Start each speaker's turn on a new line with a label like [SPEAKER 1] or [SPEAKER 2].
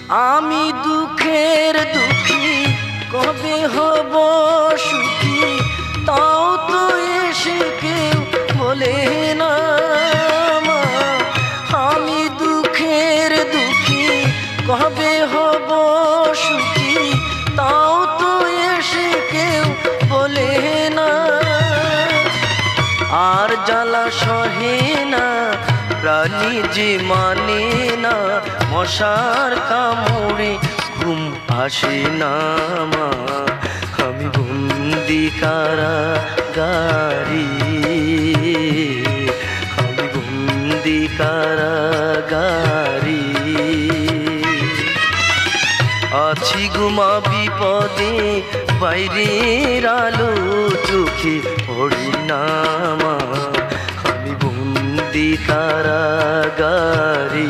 [SPEAKER 1] আমি দুঃখের দুঃখী কবে হব সুখী, তাও তো এসে কেউ বলে না মা। আমি দুঃখের দুঃখী কবে হব সুখী, তাও তো এসে কেউ বলে না। আর জ্বালা সহে না প্রাণী যে মানে না, মশার কামড়ে ঘুম আসে না মা। আমি বন্দি কারাগারে, আমি বন্দি কারাগারে। আছি গুমা বিপদে, বাইরের আলো চোখে পড়ে না মা। আমি বন্দি কারাগারে।